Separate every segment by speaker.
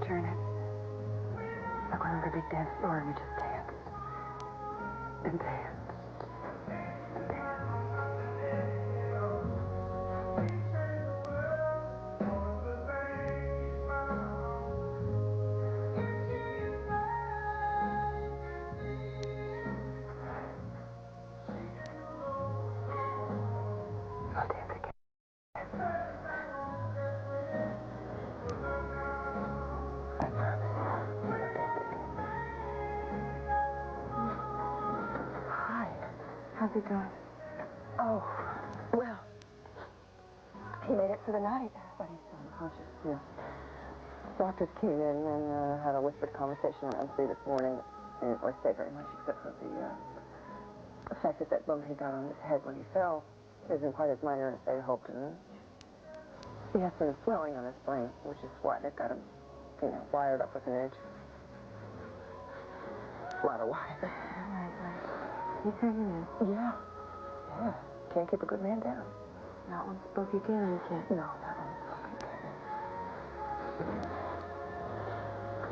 Speaker 1: turn it. Like on the big dance floor and we just dance. And dance. And dance. I'll dance again. How's he doing? Oh, well, he made it for the night, but he's still unconscious. Yeah. Doctors came in and had a whispered conversation around 3 this morning. They didn't really say very much except for the fact that bump he got on his head when he fell isn't quite as minor as they hoped. And he has some swelling on his brain, which is why they've got him, wired up with an edge. A lot of wire. Right. He's hanging in. Yeah. Can't keep a good man down. Not one spooky cannon, can't. No, not one spooky cannon.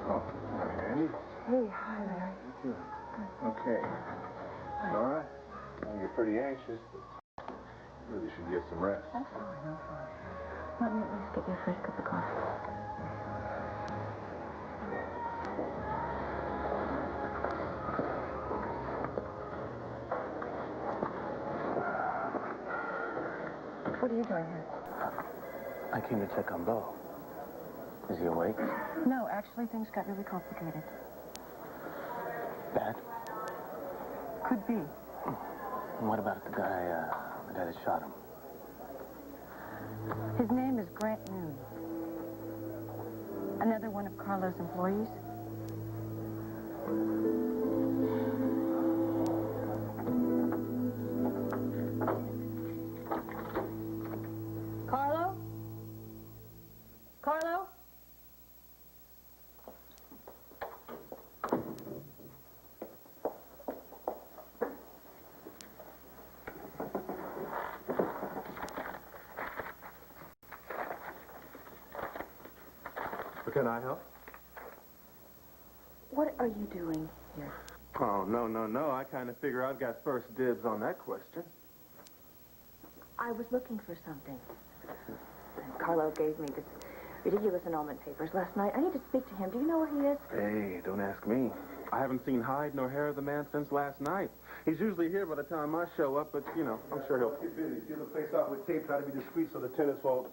Speaker 2: Oh, hi, Andy.
Speaker 1: Hey, hi, Larry.
Speaker 2: Good. Okay.
Speaker 1: Hi.
Speaker 2: All right. Well, you're pretty anxious, but you really should get some rest.
Speaker 1: I'm fine. Let me at least get you a fresh cup of coffee. What are you doing here?
Speaker 3: I came to check on Bo. Is he awake?
Speaker 1: No, actually, things got really complicated.
Speaker 3: Bad?
Speaker 1: Could be.
Speaker 3: And what about the guy that shot him?
Speaker 1: His name is Grant Noon. Another one of Carlo's employees. Carlo?
Speaker 2: Can I help?
Speaker 1: What are you doing here?
Speaker 2: Oh, no. I kind of figure I've got first dibs on that question.
Speaker 1: I was looking for something. And Carlo gave me this ridiculous annulment papers last night. I need to speak to him. Do you know where he is?
Speaker 2: Hey, don't ask me. I haven't seen hide nor hair of the man since last night. He's usually here by the time I show up, but, I'm sure he'll...
Speaker 4: Get busy. Seal the place off with tape. Try to be discreet so the tenants won't...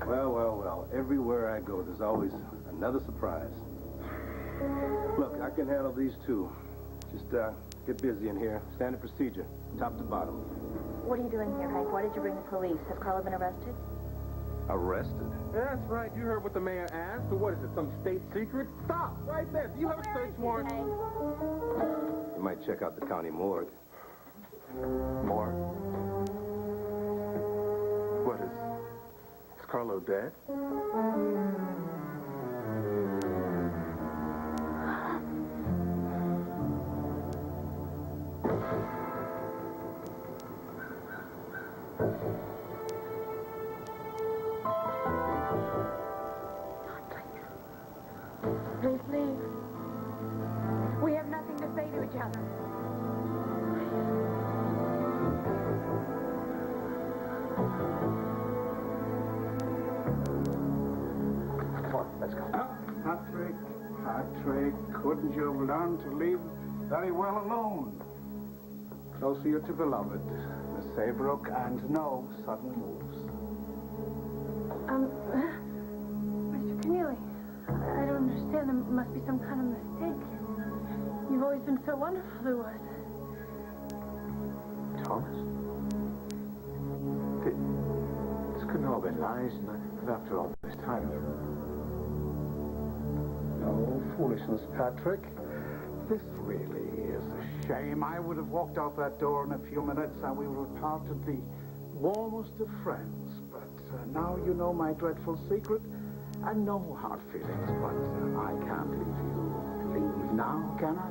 Speaker 4: Well. Everywhere I go, there's always another surprise. Look, I can handle these two. Just, get busy in here. Standard procedure, top to bottom.
Speaker 1: What are you doing here, Hank? Why did you bring the police? Has Carlo been arrested?
Speaker 4: Arrested?
Speaker 2: That's right. You heard what the mayor asked. But what is it, some state secret? Stop! Right there. Do you have a search warrant?
Speaker 1: Hank?
Speaker 4: You might check out the county morgue.
Speaker 2: More? What is Carlo dead?
Speaker 1: Please leave. We have nothing to say to each other.
Speaker 4: Come on, let's go.
Speaker 5: Patrick, couldn't you have learned to leave very well alone? Closer you to beloved, Miss Saybrook, and no sudden moves.
Speaker 6: Mr. Keneally, I don't understand. There must be some kind of mistake. You've always been so wonderful to us.
Speaker 3: Thomas? This couldn't all be lies, not after all this time.
Speaker 5: No foolishness, Patrick. This really is a shame. I would have walked out that door in a few minutes and we would have parted the warmest of friends. But now you know my dreadful secret and no hard feelings. But I can't leave you. Leave now, can I?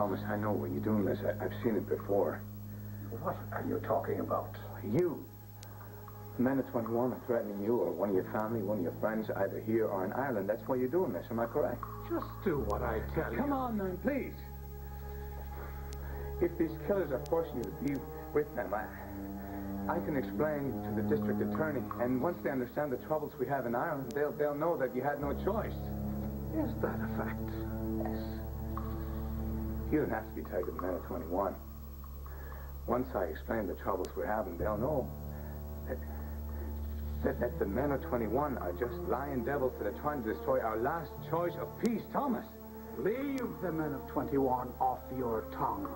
Speaker 3: Thomas, I know what you're doing, Les. I've seen it before.
Speaker 5: What are you talking about?
Speaker 3: You. The men of 21 are threatening you or one of your family, one of your friends, either here or in Ireland. That's why you're doing this. Am I correct?
Speaker 5: Just do what I tell you.
Speaker 3: Come on, man, please. If these killers are forcing you to be with them, I can explain to the district attorney, and once they understand the troubles we have in Ireland, they'll know that you had no choice.
Speaker 5: Is that a fact?
Speaker 3: Yes. You don't have to be tied to the men of 21. Once I explain the troubles we're having, they'll know that the men of 21 are just lying devils that are trying to destroy our last choice of peace, Thomas.
Speaker 5: Leave the men of 21 off your tongue.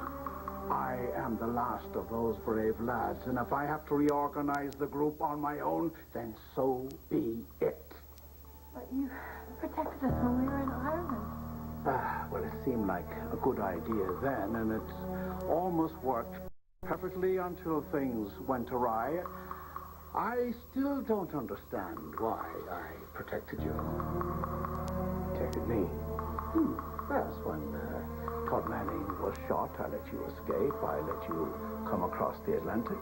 Speaker 5: I am the last of those brave lads, and if I have to reorganize the group on my own, then so be it.
Speaker 6: But you protected us when we were in Ireland.
Speaker 5: Well, it seemed like a good idea then, and it almost worked perfectly until things went awry. I still don't understand why I protected you.
Speaker 3: Protected me.
Speaker 5: Yes, when Todd Manning was shot, I let you escape. I let you come across the Atlantic.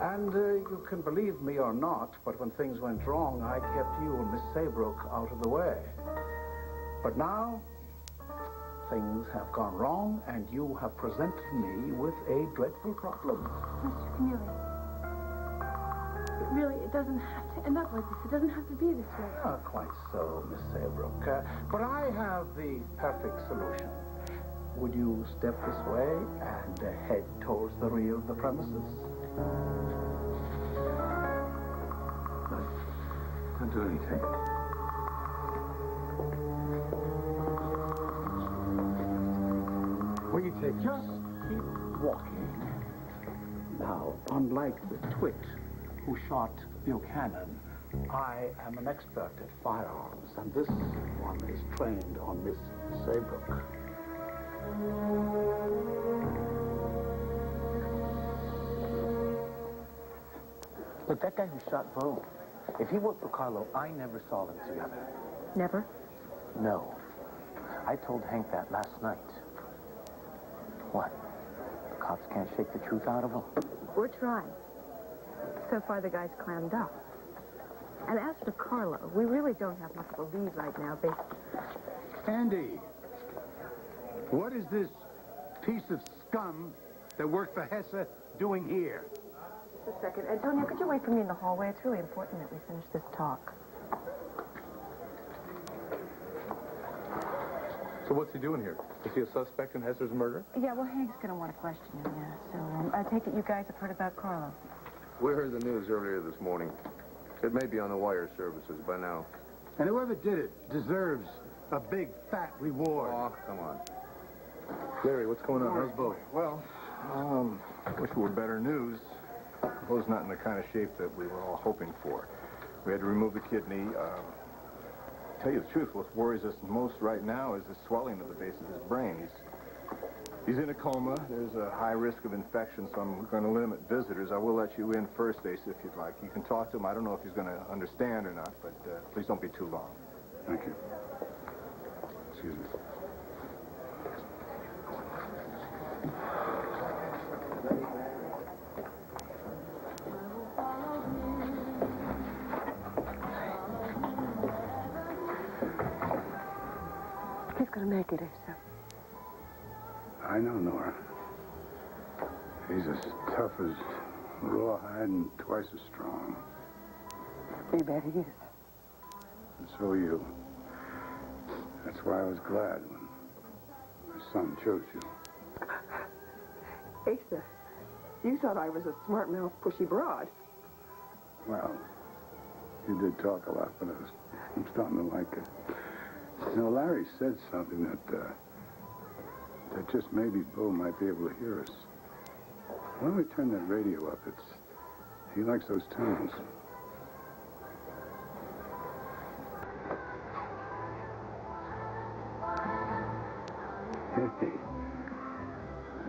Speaker 5: And you can believe me or not, but when things went wrong, I kept you and Miss Saybrook out of the way. But now, things have gone wrong, and you have presented me with a dreadful problem.
Speaker 6: Mr. Keneally, really, it doesn't have to end up like this. It doesn't have to be this way.
Speaker 5: Not quite so, Miss Saybrook. But I have the perfect solution. Would you step this way and head towards the rear of the premises?
Speaker 3: Don't do anything. Where you take?
Speaker 5: Just keep walking. Now, unlike the twit who shot Buchanan, I am an expert at firearms, and this one is trained on Miss Saybrook.
Speaker 3: Look, that guy who shot Bo, if he worked for Carlo, I never saw them together.
Speaker 1: Never?
Speaker 3: No. I told Hank that last night. What? The cops can't shake the truth out of him?
Speaker 1: We're trying. So far, the guy's clammed up. And as for Carlo, we really don't have much of a lead right now,
Speaker 5: Andy, what is this piece of scum that worked for Hesse doing here?
Speaker 1: Just a second. Antonio, could you wait for me in the hallway? It's really important that we finish this talk.
Speaker 2: So what's he doing here? Is he a suspect in Hesser's murder?
Speaker 1: Yeah, well, Hank's going to want to question him, yeah. So, I take it you guys have heard about Carlo.
Speaker 7: We heard the news earlier this morning. It may be on the wire services by now.
Speaker 5: And whoever did it deserves a big, fat reward.
Speaker 7: Oh, come on.
Speaker 2: Larry, what's going on? How's Bo?
Speaker 7: Well, wish it were better news. Bo's not in the kind of shape that we were all hoping for. We had to remove the kidney. Tell you the truth, what worries us most right now is the swelling of the base of his brain. He's in a coma. There's a high risk of infection, so I'm going to limit visitors. I will let you in first, Ace, if you'd like. You can talk to him. I don't know if he's going to understand or not, but please don't be too long.
Speaker 5: Thank you. Excuse me.
Speaker 1: He's going to make it, Asa.
Speaker 5: I know, Nora. He's as tough as rawhide and twice as strong.
Speaker 1: You bet he is.
Speaker 5: And so are you. That's why I was glad when my son chose you.
Speaker 8: Asa, you thought I was a smart-mouthed, pushy broad.
Speaker 5: Well, you did talk a lot, but I'm starting to like it. You know, Larry said something that just maybe Bo might be able to hear us. Why don't we turn that radio up? He likes those tunes. Hey,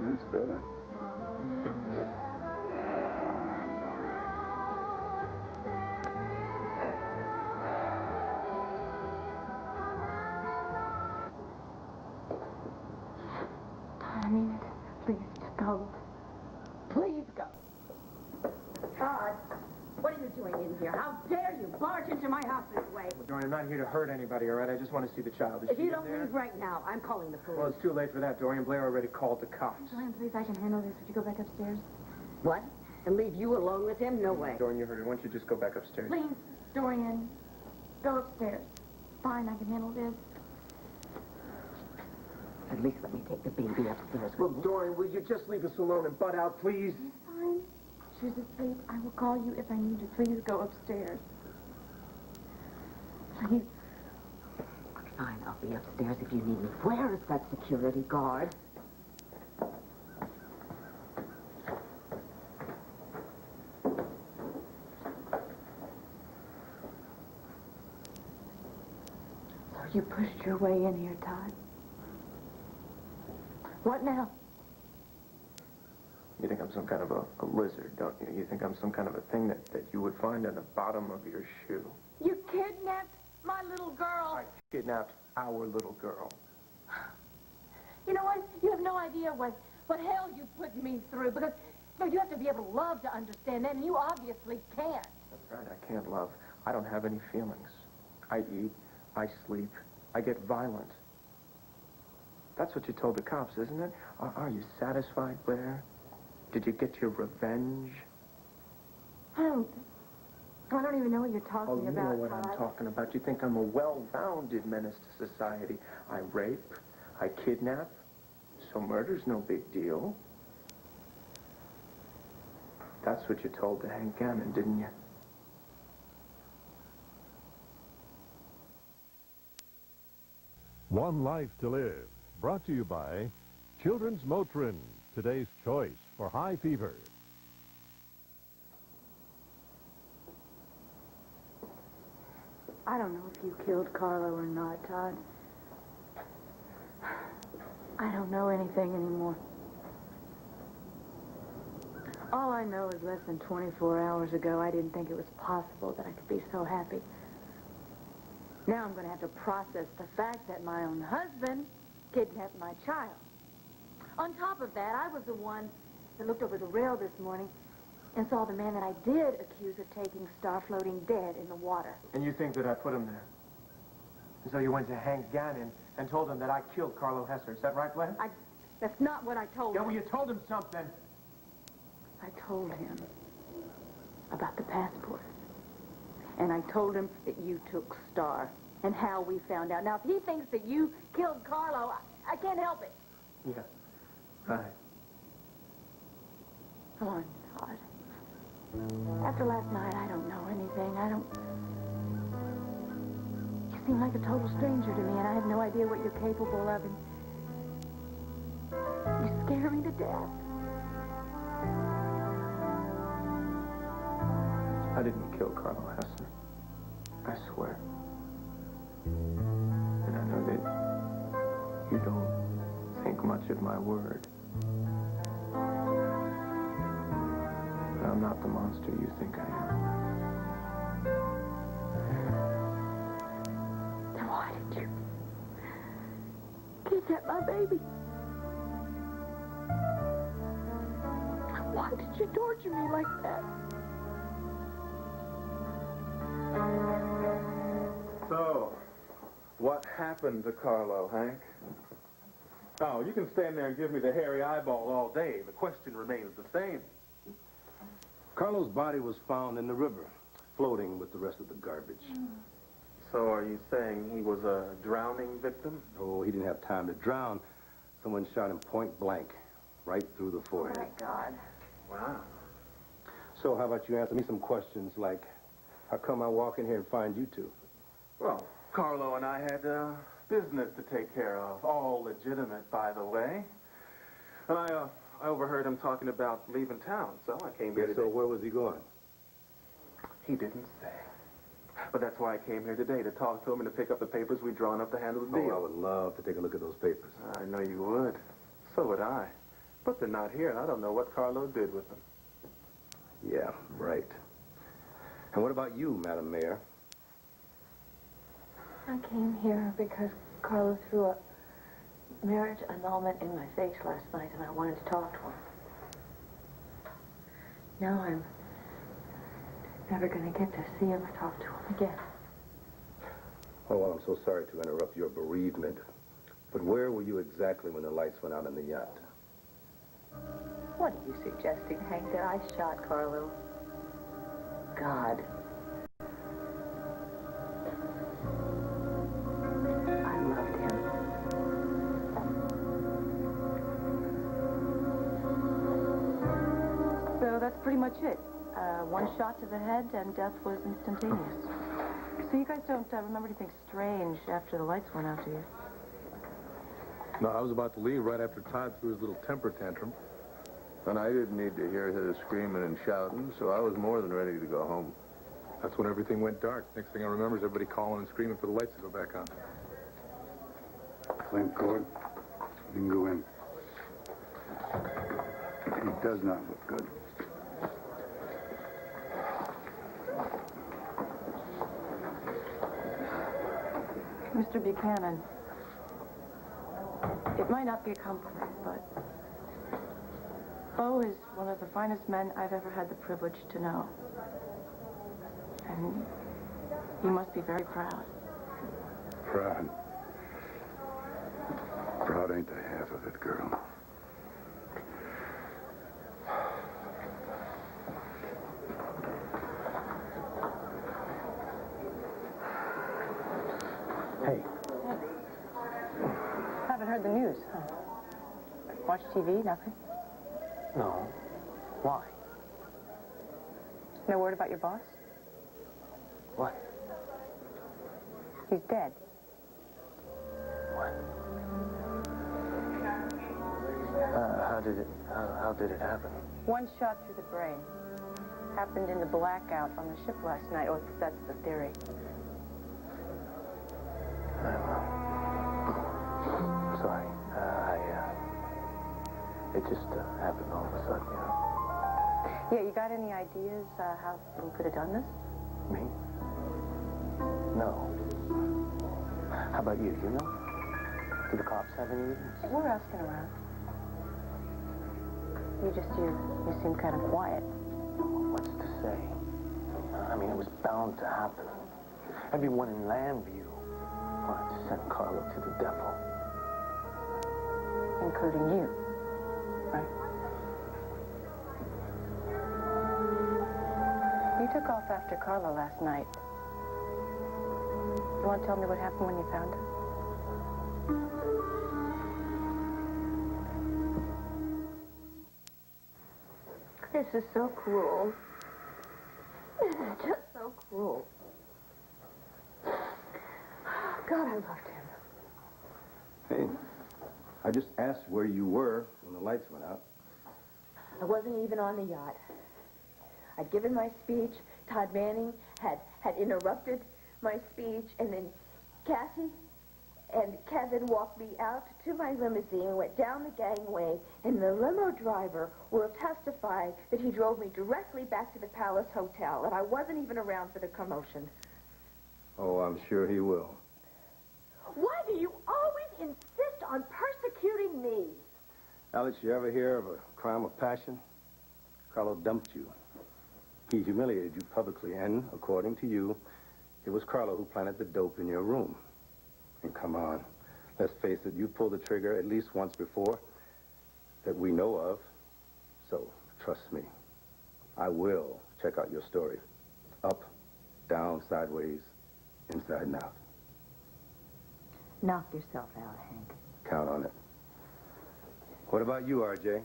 Speaker 5: that's better.
Speaker 6: Go. Please go.
Speaker 1: Todd, what are you doing in here? How dare you barge into my house this way?
Speaker 3: Well, Dorian, I'm not here to hurt anybody, all right? I just want to see the child. Is
Speaker 1: If
Speaker 3: she
Speaker 1: you
Speaker 3: in
Speaker 1: don't
Speaker 3: there?
Speaker 1: leave right now, I'm calling the police.
Speaker 3: Well, it's too late for that, Dorian. Blair already called the cops.
Speaker 6: Dorian, please, I can handle this. Would you go back upstairs?
Speaker 1: What? And leave you alone with him? No way.
Speaker 3: Dorian, you heard her. Why don't you just go back upstairs?
Speaker 6: Please, Dorian, go upstairs. Fine, I can handle this.
Speaker 1: At least let me take the baby upstairs.
Speaker 3: Well, Dorian, will you just leave us alone and butt out, please?
Speaker 6: Fine. She's asleep. I will call you if I need you. Please go upstairs. Please.
Speaker 1: Fine, I'll be upstairs if you need me. Where is that security guard?
Speaker 6: So you pushed your way in here, Todd. What now?
Speaker 3: You think I'm some kind of a lizard, don't you? You think I'm some kind of a thing that you would find on the bottom of your shoe.
Speaker 6: You kidnapped my little girl.
Speaker 3: I kidnapped our little girl.
Speaker 6: You know what? You have no idea what hell you put me through, because you have to be able to love to understand that, and you obviously can't.
Speaker 3: That's right, I can't love. I don't have any feelings. I eat, I sleep, I get violent. That's what you told the cops, isn't it? Are you satisfied, Blair? Did you get your revenge?
Speaker 6: I don't even know what you're talking
Speaker 3: Oh, you
Speaker 6: about,
Speaker 3: know what
Speaker 6: Todd.
Speaker 3: I'm talking about. You think I'm a well-rounded menace to society. I rape, I kidnap, so murder's no big deal. That's what you told to Hank Gannon, didn't you?
Speaker 9: One Life to Live, brought to you by Children's Motrin, today's choice for high fever.
Speaker 6: I don't know if you killed Carlo or not, Todd. I don't know anything anymore. All I know is less than 24 hours ago, I didn't think it was possible that I could be so happy. Now I'm going to have to process the fact that my own husband kidnapped my child. On top of that, I was the one that looked over the rail this morning and saw the man that I did accuse of taking Star floating dead in the water.
Speaker 3: And you think that I put him there? And so you went to Hank Gannon and told him that I killed Carlo Hesser. Is that right, Blair?
Speaker 6: That's not what I told
Speaker 3: Yeah,
Speaker 6: him.
Speaker 3: well, you told him something.
Speaker 6: I told him about the passport. And I told him that you took Star and how we found out. Now, if he thinks that you killed Carlo, I can't help it.
Speaker 3: Yeah, right.
Speaker 6: Come on, Todd. After last night, I don't know anything. You seem like a total stranger to me, and I have no idea what you're capable of, and you scare me to death.
Speaker 3: I didn't kill Carlo Hesser. I swear. And I know that you don't think much of my word. But I'm not the monster you think I am.
Speaker 6: Then why did you kidnap my baby? Why did you torture me like that?
Speaker 2: So, what happened to Carlo, Hank? Oh, you can stand there and give me the hairy eyeball all day. The question remains the same.
Speaker 4: Carlo's body was found in the river, floating with the rest of the garbage.
Speaker 2: So are you saying he was a drowning victim?
Speaker 4: Oh, he didn't have time to drown. Someone shot him point blank, right through the forehead.
Speaker 6: Oh, my God.
Speaker 2: Wow.
Speaker 4: So how about you answer me some questions like, how come I walk in here and find you two?
Speaker 2: Well, Carlo and I had business to take care of. All legitimate, by the way. And I overheard him talking about leaving town, so I came here
Speaker 4: Yeah,
Speaker 2: today.
Speaker 4: so where was he going?
Speaker 2: He didn't say. But that's why I came here today, to talk to him and to pick up the papers we'd drawn up to handle the
Speaker 4: Oh,
Speaker 2: deal.
Speaker 4: I would love to take a look at those papers.
Speaker 2: I know you would. So would I. But they're not here, and I don't know what Carlo did with them.
Speaker 4: Yeah, right. And what about you, Madam Mayor?
Speaker 6: I came here because Carlo threw a marriage annulment in my face last night, and I wanted to talk to him. Now I'm never going to get to see him or talk to him again.
Speaker 4: Oh, well, I'm so sorry to interrupt your bereavement. But where were you exactly when the lights went out on the yacht?
Speaker 6: What are you suggesting, Hank, that I shot Carlo? God. I loved him. So that's pretty much it. One shot to the head, and death was instantaneous. So you guys don't remember anything strange after the lights went out, do you?
Speaker 7: No, I was about to leave right after Todd threw his little temper tantrum.
Speaker 10: And I didn't need to hear his screaming and shouting, so I was more than ready to go home.
Speaker 7: That's when everything went dark. Next thing I remember is everybody calling and screaming for the lights to go back on.
Speaker 5: Flame cord. You can go in. He does not look good.
Speaker 6: Mr. Buchanan, it might not be a compliment, but Bo is one of the finest men I've ever had the privilege to know. And you must be very proud.
Speaker 5: Proud. Proud ain't the half of it, girl.
Speaker 3: Hey.
Speaker 1: Haven't heard the news, huh? Watch TV, nothing?
Speaker 3: No. Why?
Speaker 1: No word about your boss?
Speaker 3: What?
Speaker 1: He's dead.
Speaker 3: What? How did it happen?
Speaker 1: One shot through the brain. Happened in the blackout on the ship last night, or that's the theory.
Speaker 3: Sorry. It just happened all of a sudden, you know.
Speaker 1: Yeah, you got any ideas how you could have done this?
Speaker 3: Me? No. How about you? You know? Do the cops have any reasons?
Speaker 1: We're asking around. You seem kind of quiet.
Speaker 3: What's to say? I mean, it was bound to happen. Everyone in Landview wanted to send Carlo to the devil.
Speaker 1: Including you, right? You took off after Carlo last night. You want to tell me what happened when you found him?
Speaker 6: This is so cruel. This is just so cruel. God, I loved him.
Speaker 4: Hey, I just asked where you were when the lights went out.
Speaker 11: I wasn't even on the yacht. I'd given my speech. Todd Manning had interrupted my speech, and then Cassie and Kevin walked me out to my limousine, went down the gangway, and the limo driver will testify that he drove me directly back to the Palace Hotel, and I wasn't even around for the commotion.
Speaker 4: Oh, I'm sure he will.
Speaker 11: Why do you always insist on persecuting me?
Speaker 4: Alex, you ever hear of a crime of passion? Carlo dumped you. He humiliated you publicly, and according to you, it was Carlo who planted the dope in your room. And come on, let's face it, you pulled the trigger at least once before that we know of. So, trust me, I will check out your story. Up, down, sideways, inside and out.
Speaker 11: Knock yourself out, Hank.
Speaker 4: Count on it. What about you, RJ?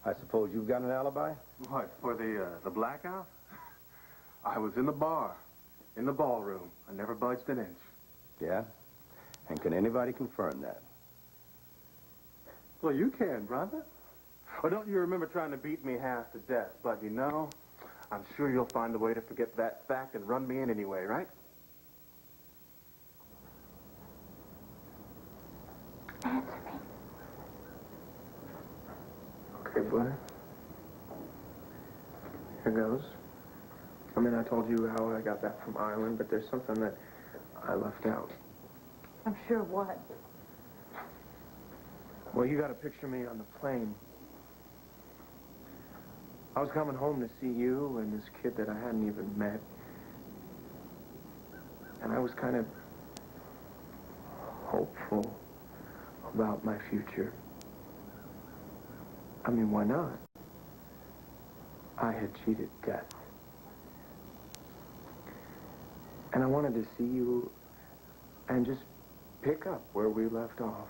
Speaker 4: I suppose you've got an alibi?
Speaker 2: What, for the blackout? I was in the bar, in the ballroom. I never budged an inch.
Speaker 4: Yeah? And can anybody confirm that?
Speaker 2: Well, you can, brother. Or don't you remember trying to beat me half to death? But you know, I'm sure you'll find a way to forget that fact and run me in anyway, right?
Speaker 6: Answer me.
Speaker 3: Okay, buddy. Here goes. I mean, I told you how I got back from Ireland, but there's something that I left out.
Speaker 6: I'm sure what?
Speaker 3: Well, you got to picture me on the plane. I was coming home to see you and this kid that I hadn't even met. And I was kind of hopeful about my future. I mean, why not? I had cheated death. And I wanted to see you and just pick up where we left off.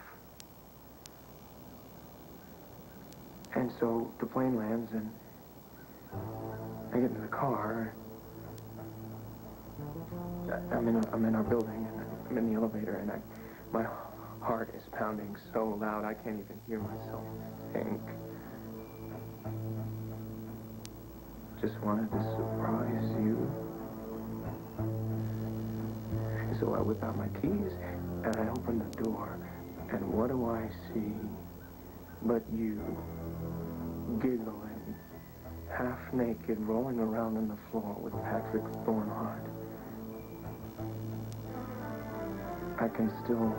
Speaker 3: And so the plane lands and I get into the car. I'm in our building and I'm in the elevator and my heart is pounding so loud I can't even hear myself think. Just wanted to surprise you. So I whip out my keys and I open the door and what do I see but you giggling, half naked, rolling around on the floor with Patrick Thornhart. I can still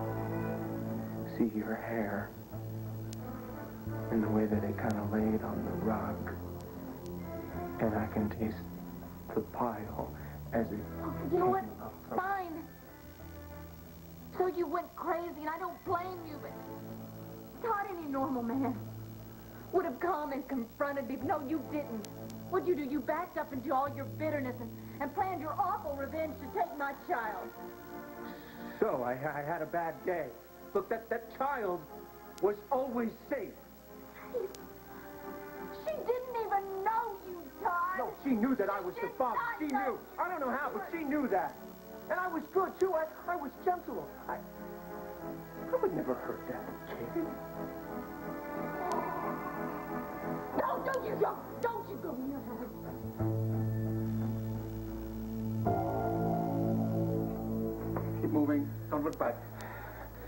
Speaker 3: see your hair in the way that it kind of laid on the rug. And I can taste the pile as it...
Speaker 6: You know what? Fine. So you went crazy, and I don't blame you, but Todd, any normal man would have come and confronted me. But no, you didn't. What'd you do? You backed up into all your bitterness and planned your awful revenge to take my child.
Speaker 3: So I had a bad day. Look, that child was always safe.
Speaker 6: She didn't even know you, Todd.
Speaker 3: No, she knew that I was the father. She knew. I don't know how, but she knew that. And I was good, too. I was gentle. I would never hurt that kid.
Speaker 6: No, don't you go near her.
Speaker 12: Keep moving. Don't look back.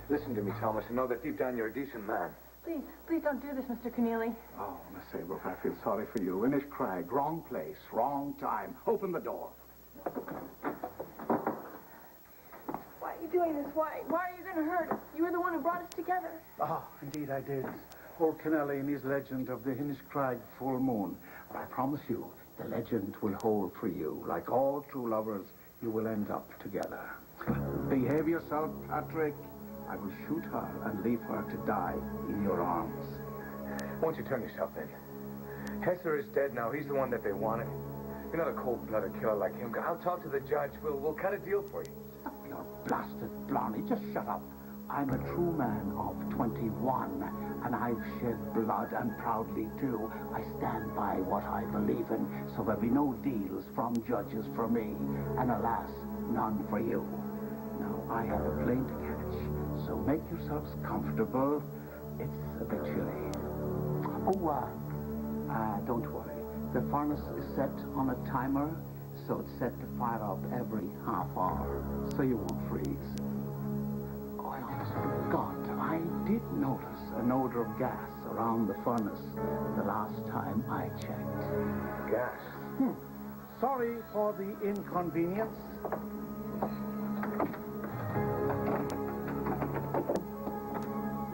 Speaker 12: Listen to me, Thomas, and know that deep down you're a decent man.
Speaker 6: Please don't do this, Mr. Keneally.
Speaker 5: Oh, Miss Saybrook, I feel sorry for you. Innish Crag, wrong place, wrong time. Open the door.
Speaker 11: Why are you doing this? Why are you going to hurt us? You were the one who brought us together.
Speaker 5: Oh, indeed I did. Old Kennelly and his legend of the Innish Crag full moon. But I promise you, the legend will hold for you. Like all true lovers, you will end up together. Behave yourself, Patrick. I will shoot her and leave her to die in your arms.
Speaker 12: Won't you turn yourself in? Hesser is dead now. He's the one that they wanted. You're not a cold-blooded killer like him. I'll talk to the judge. We'll cut a deal for you.
Speaker 5: Stop your blasted blarney. Just shut up. I'm a true man of 21, and I've shed blood, and proudly too. I stand by what I believe in, so there'll be no deals from judges for me, and alas, none for you. Now, I have a plane to catch, so make yourselves comfortable. It's a bit chilly. Oh, don't worry. The furnace is set on a timer, so it's set to fire up every half hour, so you won't freeze. Oh, I almost forgot. I did notice an odor of gas around the furnace the last time I checked.
Speaker 12: Gas?
Speaker 5: Sorry for the inconvenience.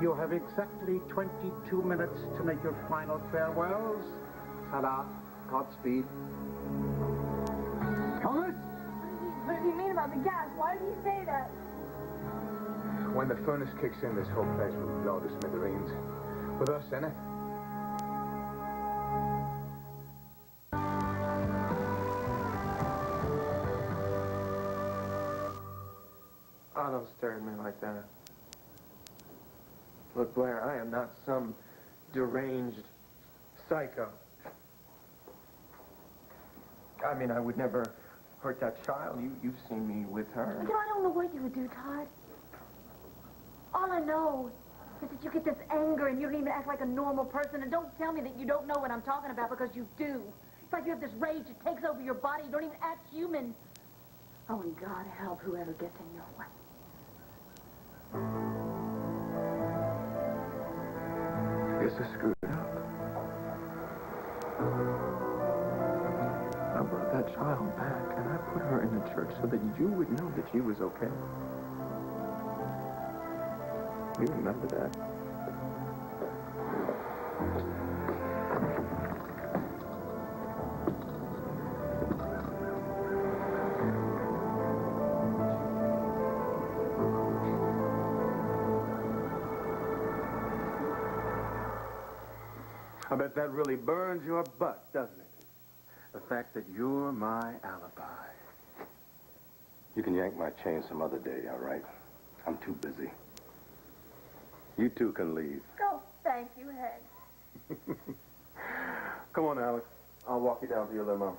Speaker 5: You have exactly 22 minutes to make your final farewells. Ta-da. Godspeed. Thomas?
Speaker 11: What did he mean about the gas? Why did he say that?
Speaker 12: When the furnace kicks in, this whole place will blow to smithereens. With us in it.
Speaker 3: Oh, don't stare at me like that. Look, Blair, I am not some deranged psycho. I mean, I would never hurt that child. You've seen me with her.
Speaker 6: You know, I don't know what you would do, Todd. All I know is that you get this anger and you don't even act like a normal person. And don't tell me that you don't know what I'm talking about, because you do. It's like you have this rage that takes over your body. You don't even act human. Oh, and God help whoever gets in your way.
Speaker 3: Guess I screwed up. I brought that child back, and I put her in the church so that you would know that she was okay. You remember that?
Speaker 2: I bet that really burns your butt, doesn't it? The fact that you're my alibi.
Speaker 4: You can yank my chain some other day, all right? I'm too busy. You two can leave.
Speaker 11: Oh, thank you, Hank.
Speaker 2: Come on, Alex. I'll walk you down to your limo.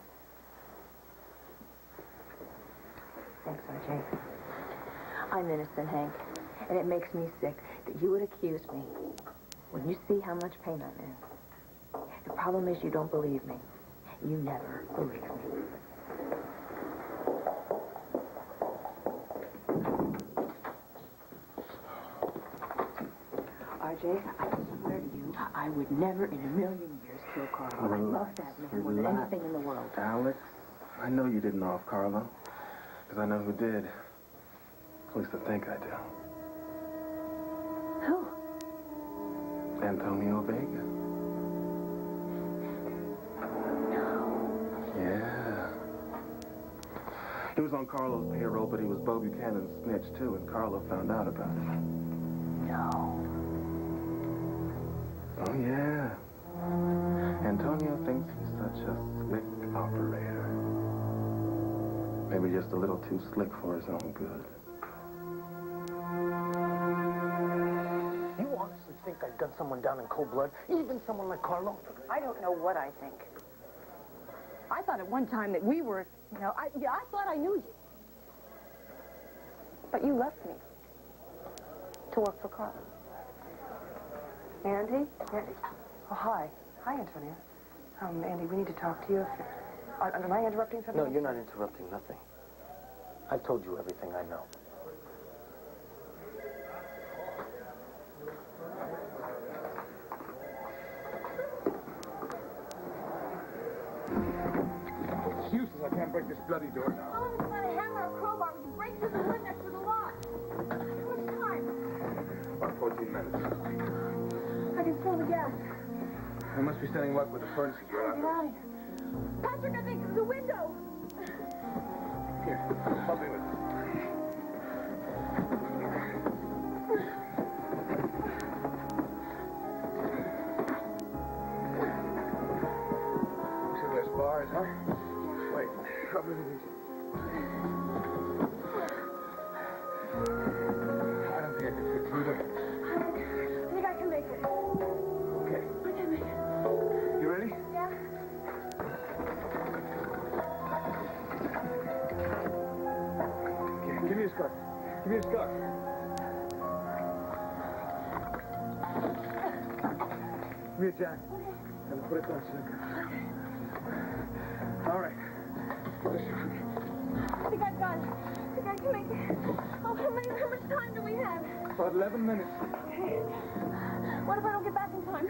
Speaker 11: Thanks, RJ. I'm innocent, Hank, and it makes me sick that you would accuse me when you see how much pain I'm in. The problem is you don't believe me. You never believe me. RJ, I swear to you, I would never in a million years kill Carlo. I love that man more than anything in the world.
Speaker 2: Alex, I know you didn't off Carlo, because I know who did. At least I think I do.
Speaker 11: Who?
Speaker 2: Antonio Vega.
Speaker 11: No.
Speaker 2: Yeah. He was on Carlo's payroll, but he was Bo Buchanan's snitch, too, and Carlo found out about it.
Speaker 11: No.
Speaker 2: Oh, yeah. Antonio thinks he's such a slick operator. Maybe just a little too slick for his own good.
Speaker 3: You honestly think I'd gun someone down in cold blood? Even someone like Carlo?
Speaker 8: I don't know what I think. I thought at one time that we were, I thought I knew you. But you left me to work for Carlo. Andy? Oh, hi. Hi, Antonio. Andy, we need to talk to you. Am I interrupting something?
Speaker 3: No, you're not interrupting nothing. I've told you everything I know.
Speaker 12: Excuses, I can't break this bloody door now.
Speaker 11: How long have you got a hammer or crowbar? We can break through the wood next to the lot. How much time?
Speaker 12: About 14 minutes.
Speaker 11: I can smell the gas.
Speaker 12: I must be standing right where the furnace is.
Speaker 11: Get out of here. Patrick, I think it's the window.
Speaker 12: Here, help me with this. See where this bar is, huh? Wait, help me with these. I don't think I can fit through them.
Speaker 11: I think I can make it.
Speaker 12: Okay.
Speaker 11: I can make it.
Speaker 12: You ready?
Speaker 11: Yeah.
Speaker 12: Okay, give me a scarf. Give me a scarf. Give me a jacket. And put it down so all right.
Speaker 11: I think I've got it. I think I can make it. Oh, how much time do we have?
Speaker 12: About 11 minutes.
Speaker 11: Okay. What if I don't get back in time?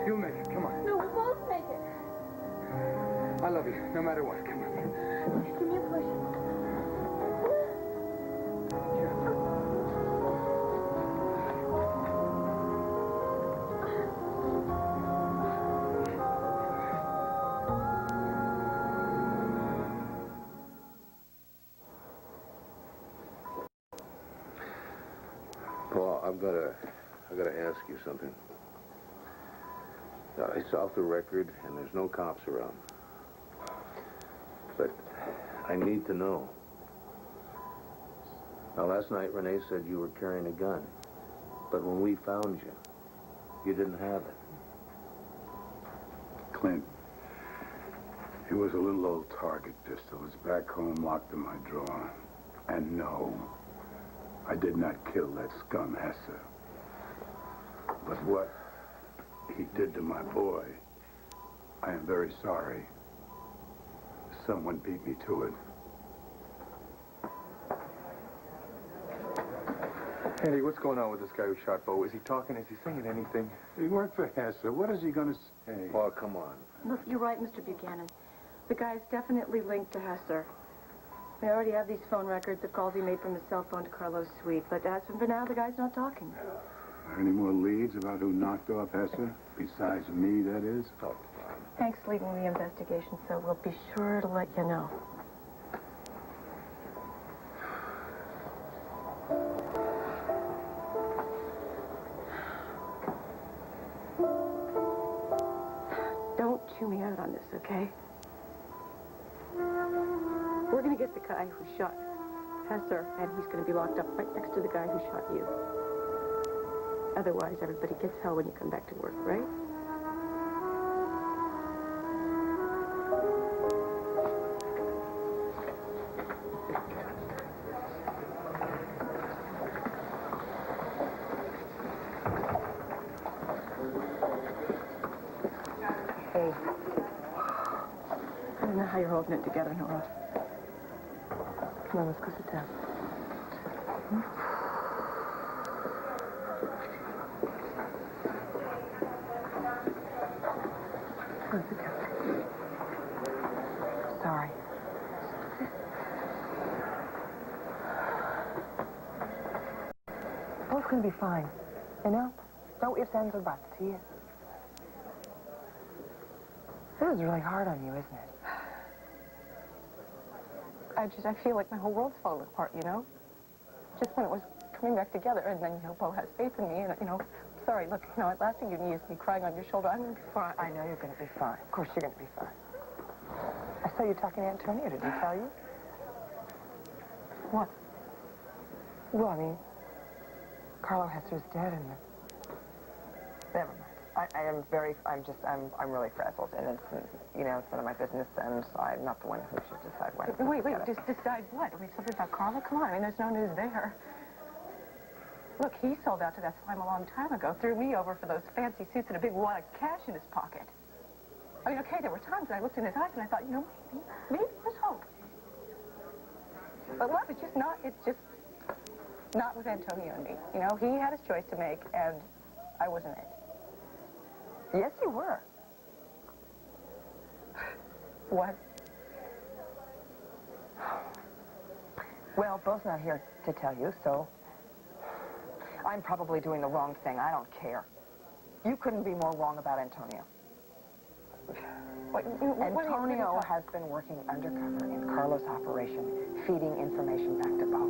Speaker 12: You'll make it. Come on.
Speaker 11: No, we'll both make it.
Speaker 12: I love you, no matter what. Come on.
Speaker 11: Give me a push.
Speaker 10: Paul, I gotta ask you something. It's off the record, and there's no cops around. But I need to know. Now, last night, Renee said you were carrying a gun. But when we found you, you didn't have it.
Speaker 5: Clint, it was a little old target pistol. It's back home, locked in my drawer. And no, I did not kill that scum Hesse. But what he did to my boy, I am very sorry. Someone beat me to it.
Speaker 12: Andy, what's going on with this guy who shot Bo? Is he talking? Is he saying anything?
Speaker 5: He worked for Hesse. What is he going to say?
Speaker 10: Paul, come on.
Speaker 6: Look, you're right, Mr. Buchanan. The guy's definitely linked to Hesser. We already have these phone records of calls he made from his cell phone to Carlo's suite, but as for now, the guy's not talking.
Speaker 5: Are there any more leads about who knocked off Hesse? Besides me, that is?
Speaker 10: Oh,
Speaker 6: Hank's leading the investigation, so we'll be sure to let you know.
Speaker 8: this, okay? We're going to get the guy who shot Hesser, and he's going to be locked up right next to the guy who shot you. Otherwise, everybody gets hell when you come back to work, right? Hey. I don't know how you're holding it together, Nora. Come on, let's go sit down. Come on, sit down. Sorry. Both's gonna be fine. You know? No ifs, ands, or buts. He is. This is really hard on you, isn't it? I feel like my whole world's falling apart, you know? Just when it was coming back together, and then, you know, Bo has faith in me, and, you know, sorry, look, you know, last thing you need is me crying on your shoulder. I'm gonna be fine. I know you're gonna be fine. Of course you're gonna be fine. I saw you talking to Antonio. Did he tell you? What? Well, I mean, Carlo Hesser's dead, and never mind. I'm really frazzled, and it's, you know, it's none of my business, and I'm not the one who should decide when. Wait, just decide what? I mean, something about Carlo? Come on, I mean, there's no news there. Look, he sold out to that slime a long time ago, threw me over for those fancy suits and a big wad of cash in his pocket. I mean, okay, there were times when I looked in his eyes and I thought, you know, maybe there's hope. But love, it's just not with Antonio and me. You know, he had his choice to make, and I wasn't it. Yes, you were. What? Well, Bo's not here to tell you, so I'm probably doing the wrong thing. I don't care. You couldn't be more wrong about Antonio. Antonio has been working undercover in Carlo's operation, feeding information back to Bo.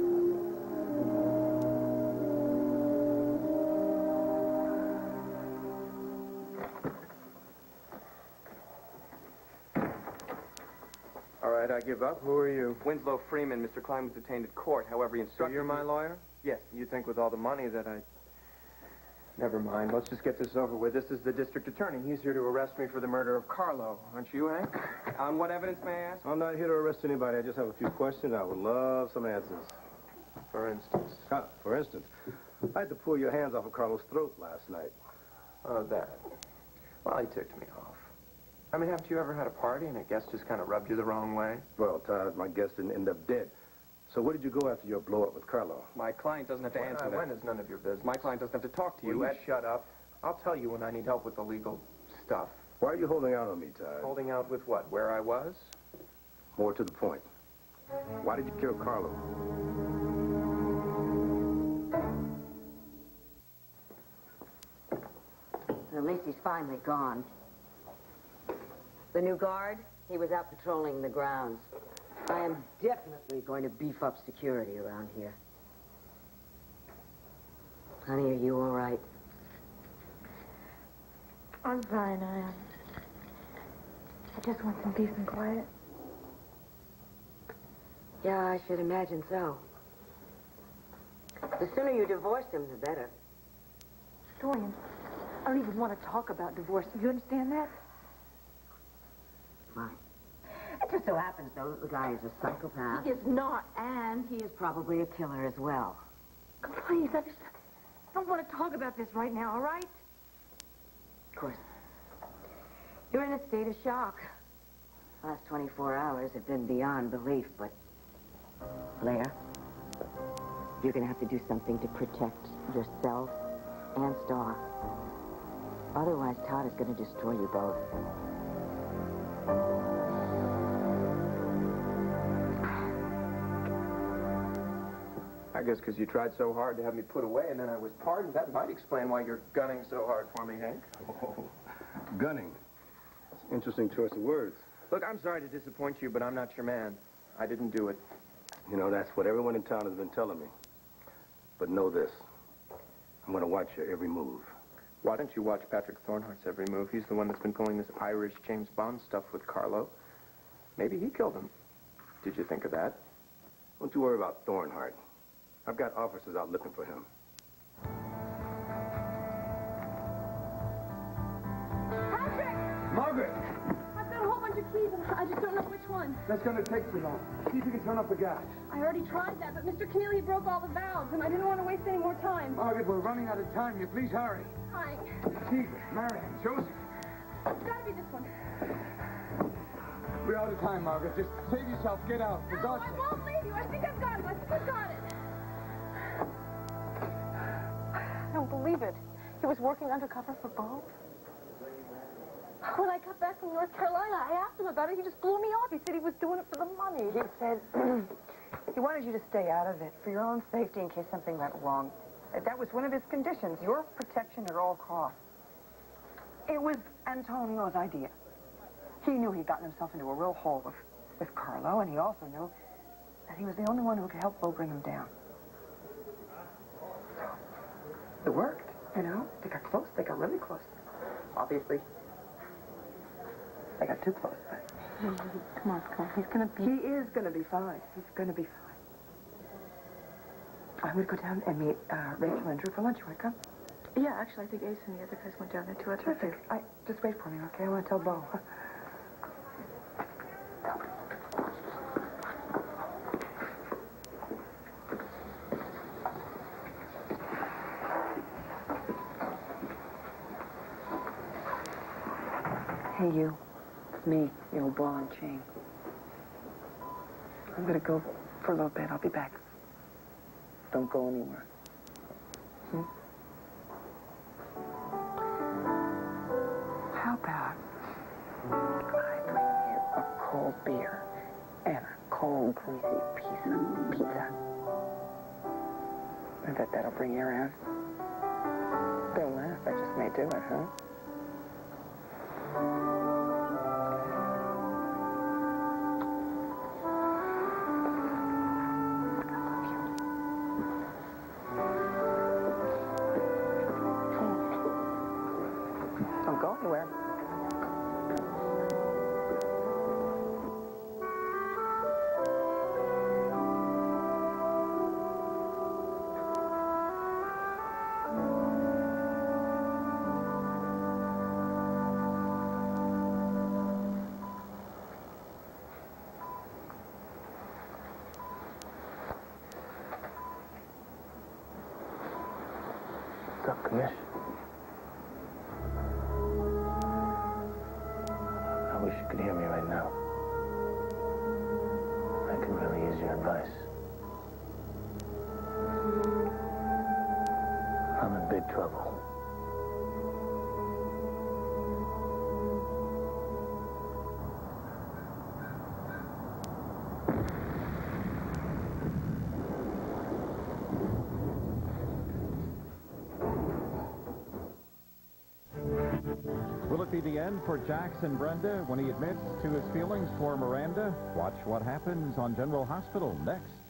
Speaker 3: I give up. Who are you? Winslow Freeman. Mr. Klein was detained at court. However, he instructed... So you're my lawyer? Yes. You think with all the money that I... Never mind. Let's just get this over with. This is the district attorney. He's here to arrest me for the murder of Carlo. Aren't you, Hank? On what evidence, may I ask?
Speaker 4: I'm not here to arrest anybody. I just have a few questions. I would love some answers.
Speaker 3: For instance?
Speaker 4: For instance, I had to pull your hands off of Carlo's throat last night.
Speaker 3: Oh, that. Well, he ticked me off. I mean, haven't you ever had a party and a guest just kind of rubbed you the wrong way?
Speaker 4: Well, Todd, my guest didn't end up dead. So where did you go after your blow-up with Carlo?
Speaker 3: My client doesn't have to answer that. When is none of your business? My client doesn't have to talk to you. Will you shut up? I'll tell you when I need help with the legal stuff.
Speaker 4: Why are you holding out on me, Todd?
Speaker 3: Holding out with what? Where I was?
Speaker 4: More to the point. Why did you kill Carlo?
Speaker 13: At least he's finally gone. The new guard, he was out patrolling the grounds. I am definitely going to beef up security around here. Honey, are you all right?
Speaker 6: I'm fine, I am. I just want some peace and quiet.
Speaker 13: Yeah, I should imagine so. The sooner you divorce him, the better.
Speaker 6: Dorian, I don't even want to talk about divorce. You understand that?
Speaker 13: Fine. It just so happens, though, that the guy is a psychopath.
Speaker 6: He is not.
Speaker 13: And he is probably a killer as well.
Speaker 6: Please, I don't want to talk about this right now, all right?
Speaker 13: Of course. You're in a state of shock. Last 24 hours have been beyond belief, but... Blair, you're going to have to do something to protect yourself and Star. Otherwise, Todd is going to destroy you both.
Speaker 3: I guess because you tried so hard to have me put away and then I was pardoned. That might explain why you're gunning so hard for me, Hank.
Speaker 4: Oh, gunning. That's an interesting choice of words.
Speaker 3: Look, I'm sorry to disappoint you, but I'm not your man. I didn't do it.
Speaker 4: You know, that's what everyone in town has been telling me. But know this. I'm going to watch your every move.
Speaker 3: Why don't you watch Patrick Thornhart's every move? He's the one that's been pulling this Irish James Bond stuff with Carlo. Maybe he killed him. Did you think of that?
Speaker 4: Don't you worry about Thornhart. I've got officers out looking for him.
Speaker 11: Patrick!
Speaker 5: Margaret!
Speaker 11: I've got a whole bunch of keys, and I just don't know which one.
Speaker 5: That's going to take too long. See if you can turn up the gas.
Speaker 11: I already tried that, but Mr. Keeley broke all the valves, and I didn't want to waste any more time.
Speaker 5: Margaret, we're running out of time. You please hurry.
Speaker 11: Fine.
Speaker 5: Jesus, Marion, Josie.
Speaker 11: It's got to be this one.
Speaker 5: We're out of time, Margaret. Just save yourself. Get out, for God's sake.
Speaker 11: I won't leave you. I think I've got it. I think I've got it.
Speaker 1: I don't believe it. He was working undercover for Bo. When I got back from North Carolina, I asked him about it. He just blew me off. He said he was doing it for the money.
Speaker 8: He said he wanted you to stay out of it for your own safety in case something went wrong. That was one of his conditions, your protection at all costs. It was Antonio's idea. He knew he'd gotten himself into a real hole with Carlo, and he also knew that he was the only one who could help Bo bring him down. So, it worked, you know? They got close. They got really close. Obviously, they got too close, but...
Speaker 1: Come on. He
Speaker 8: is gonna be fine. He's gonna be fine. I would go down and meet Rachel and Drew for lunch. You want to come?
Speaker 6: Yeah, actually, I think Ace and the other guys went down there, too.
Speaker 8: Terrific. Just wait for me, okay? I want to tell Bo. Hey, you. It's me, the old ball and chain. I'm gonna go for a little bit. I'll be back. Don't go anywhere. How about I bring you a cold beer and a cold, greasy piece of pizza? I bet that'll bring you around. Don't laugh. I just may do it, huh? Don't go anywhere.
Speaker 10: What's up, Commish? I wish you could hear me right now. I could really use your advice. I'm in big trouble.
Speaker 9: Will it be the end for Jax and Brenda when he admits to his feelings for Miranda? Watch what happens on General Hospital next.